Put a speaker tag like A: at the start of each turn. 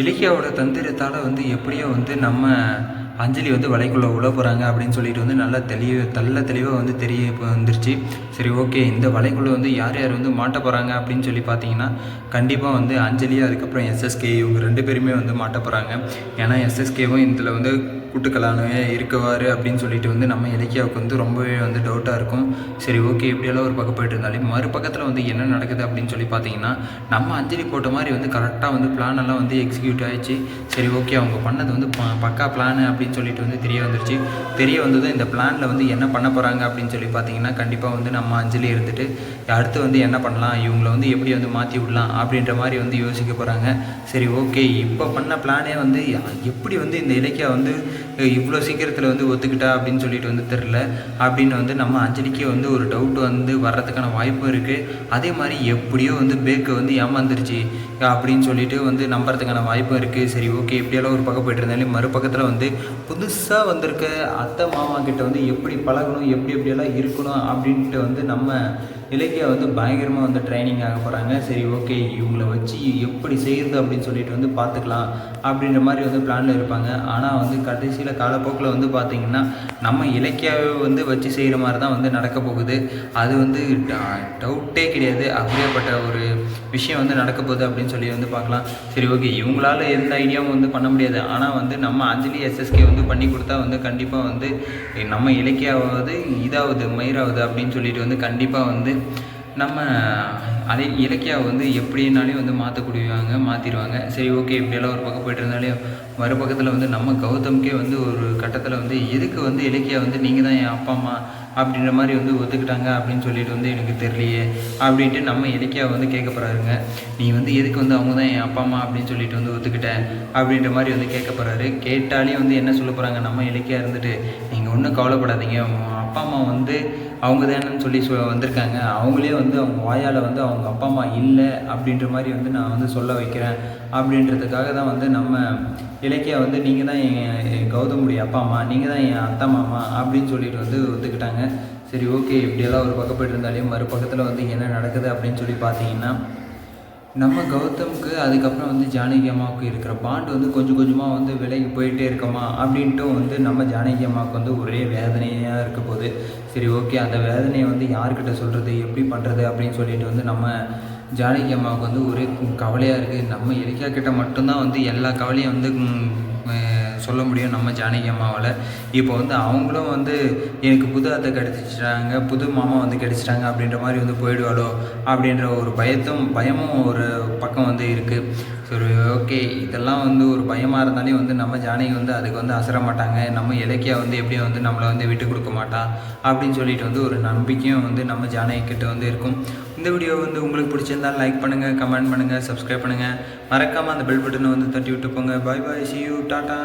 A: இலக்கியாவோட தந்திரத்தால் வந்து எப்படியோ வந்து நம்ம அஞ்சலி வந்து வலைக்குள்ளே உள்ள போகிறாங்க அப்படின்னு சொல்லிட்டு வந்து நல்லா தெளிவாக வந்து தெரிய இப்போ வந்துருச்சு. சரி, ஓகே, இந்த வலைக்குள்ளே வந்து யார் யார் வந்து மாட்ட போகிறாங்க அப்படின்னு சொல்லி பார்த்தீங்கன்னா, கண்டிப்பாக வந்து அஞ்சலி, அதுக்கப்புறம் எஸ்எஸ்கே, இவங்க 2 பேருமே வந்து மாட்ட போகிறாங்க. ஏன்னா எஸ்எஸ்கேவும் இதில் வந்து கூட்டுக்கலானே இருக்குவார் அப்படின்னு சொல்லிட்டு வந்து நம்ம இலக்கியாவுக்கு வந்து ரொம்பவே வந்து டவுட்டாக இருக்கும். சரி, ஓகே, இப்படியெல்லாம் ஒரு பக்கம் போயிட்டு இருந்தாலே மறுபக்கத்தில் வந்து என்ன நடக்குது அப்படின்னு சொல்லி பார்த்தீங்கன்னா, நம்ம அஞ்சலி போட்ட மாதிரி வந்து கரெக்டாக வந்து பிளான் எல்லாம் வந்து எக்ஸிக்யூட் ஆகிடுச்சு. சரி, ஓகே, அவங்க பண்ணது வந்து பக்கா பிளான் அப்படின்னு சொல்லிட்டு வந்து தெரிய வந்துருச்சு. தெரிய வந்தது இந்த பிளானில் வந்து என்ன பண்ண போகிறாங்க அப்படின்னு சொல்லி பார்த்தீங்கன்னா, கண்டிப்பாக வந்து நம்ம அஞ்சலி இருந்துட்டு அடுத்து வந்து என்ன பண்ணலாம், இவங்கள வந்து எப்படி வந்து மாற்றி விடலாம் அப்படின்ற மாதிரி வந்து யோசிக்க போகிறாங்க. சரி, ஓகே, இப்போ பண்ண பிளானே வந்து எப்படி வந்து இந்த இலக்கியா வந்து இவ்வளோ சீக்கிரத்தில் வந்து ஒத்துக்கிட்டா அப்படின்னு சொல்லிட்டு வந்து தெரில அப்படின்னு வந்து நம்ம அஞ்சலிக்கே வந்து ஒரு டவுட் வந்து வர்றதுக்கான வாய்ப்பும் இருக்குது. அதே மாதிரி எப்படியோ வந்து பேக்கை வந்து ஏமாந்துருச்சு அப்படின்னு சொல்லிட்டு வந்து நம்புறதுக்கான வாய்ப்பும் இருக்குது. சரி, ஓகே, இப்படியெல்லாம் ஒரு பக்கம் போய்ட்டு இருந்தாலும் மறுபக்கத்தில் வந்து புதுசாக வந்திருக்க அத்தை மாமா கிட்ட வந்து எப்படி பழகணும், எப்படியெல்லாம் இருக்கணும் அப்படின்ட்டு வந்து நம்ம இலக்கியா வந்து பயங்கரமாக வந்து ட்ரைனிங் ஆக போகிறாங்க. சரி, ஓகே, இவங்களை வச்சு எப்படி செய்கிறது அப்படின்னு சொல்லிட்டு வந்து பார்த்துக்கலாம் அப்படின்ற மாதிரி வந்து பிளானில் இருப்பாங்க. ஆனால் வந்து கடைசியில் காலப்போக்கில் வந்து பார்த்திங்கன்னா நம்ம இலக்கியாவை வந்து வச்சு செய்கிற மாதிரி தான் வந்து நடக்க போகுது. அது வந்து டவுட்டே கிடையாது. அப்படியேப்பட்ட ஒரு விஷயம் வந்து நடக்க போகுது அப்படின்னு சொல்லி வந்து பார்க்கலாம். சரி, ஓகே, இவங்களால எந்த ஐடியாவும் வந்து பண்ண முடியாது. ஆனால் வந்து நம்ம அஞ்சலி எஸ்எஸ்கே வந்து பண்ணி கொடுத்தா வந்து கண்டிப்பாக வந்து நம்ம இலக்கியாவது இதாவது மயிராவது அப்படின்னு சொல்லிட்டு வந்து கண்டிப்பாக வந்து நம்ம அதே இலக்கியாவை வந்து எப்படின்னாலே வந்து மாற்றிடுவாங்க. சரி, ஓகே, இப்படியெல்லாம் ஒரு பக்கம் போய்ட்டு இருந்தாலே மறுபக்கத்தில் வந்து நம்ம கௌதம்கே வந்து ஒரு கட்டத்தில் வந்து எதுக்கு வந்து இலக்கியா வந்து நீங்கள் தான் என் அப்பா அம்மா அப்படின்ற மாதிரி வந்து ஒத்துக்கிட்டாங்க அப்படின்னு சொல்லிட்டு வந்து எனக்கு தெரியலையே அப்படின்ட்டு நம்ம இலக்கியாவை வந்து கேட்க போகிறாருங்க. நீ வந்து எதுக்கு வந்து அவங்க தான் என் அப்பா அம்மா அப்படின்னு சொல்லிட்டு வந்து ஒத்துக்கிட்டேன் அப்படின்ற மாதிரி வந்து கேட்க போகிறாரு. கேட்டாலே வந்து என்ன சொல்ல போகிறாங்க, நம்ம இலக்கியா இருந்துட்டு நீங்கள் ஒன்றும் கவலைப்படாதீங்க, அப்பா அம்மா வந்து அவங்க தானேன்னு சொல்லி வந்திருக்காங்க, அவங்களே வந்து அவங்க வாயால் வந்து அவங்க அப்பா அம்மா இல்லை அப்படின்ற மாதிரி வந்து நான் வந்து சொல்ல வைக்கிறேன் அப்படின்றதுக்காக தான் வந்து நம்ம இலக்கியா வந்து நீங்கள் தான் என் கௌதமுடைய அப்பா அம்மா, நீங்கள் தான் என் அத்தை மாமா அப்படின்னு சொல்லிட்டு வந்து ஒத்துக்கிட்டாங்க. சரி, ஓகே, இப்படியெல்லாம் ஒரு பக்கம் போய்ட்டு இருந்தாலே மறுபக்கத்தில் வந்து என்ன நடக்குது அப்படின்னு சொல்லி பார்த்தீங்கன்னா, நம்ம கௌதமுக்கு அதுக்கப்புறம் வந்து ஜானகி அம்மாவுக்கு இருக்கிற பாண்ட் வந்து கொஞ்சம் கொஞ்சமாக வந்து விலைக்கு போயிட்டே இருக்கோமா அப்படின்ட்டும் வந்து நம்ம ஜானகி அம்மாவுக்கு வந்து ஒரே வேதனையாக இருக்க போகுது. சரி, ஓகே, அந்த வேதனையை வந்து யார்கிட்ட சொல்கிறது, எப்படி பண்ணுறது அப்படின்னு சொல்லிட்டு வந்து நம்ம ஜானகி அம்மாவுக்கு வந்து ஒரே கவலையாக இருக்குது. நம்ம இலக்கியா கிட்ட மட்டும்தான் வந்து எல்லா கவலையும் வந்து சொல்ல முடியும் நம்ம ஜானகி அம்மாவால். இப்போ வந்து அவங்களும் வந்து எனக்கு புது அத்தை கிடச்சிட்டாங்க, புது மாமா வந்து கிடச்சிட்டாங்க அப்படின்ற மாதிரி வந்து போயிடுவாளோ அப்படின்ற ஒரு பயமும் ஒரு பக்கம் வந்து இருக்குது. சரி, ஓகே, இதெல்லாம் வந்து ஒரு பயமாக இருந்தாலே வந்து நம்ம ஜானகி வந்து அதுக்கு வந்து அசர மாட்டாங்க. நம்ம இலக்கியா வந்து எப்படியும் வந்து நம்மளை வந்து விட்டு கொடுக்க மாட்டா அப்படின்னு சொல்லிட்டு வந்து ஒரு நம்பிக்கையும் வந்து நம்ம ஜானகி கிட்ட வந்து இருக்கும். இந்த வீடியோ வந்து உங்களுக்கு பிடிச்சிருந்தால் லைக் பண்ணுங்கள், கமெண்ட் பண்ணுங்கள், சப்ஸ்கிரைப் பண்ணுங்கள். மறக்காமல் அந்த பெல் பட்டனை வந்து தட்டி விட்டு போங்க. பாய் பாய், see you, டாட்டா.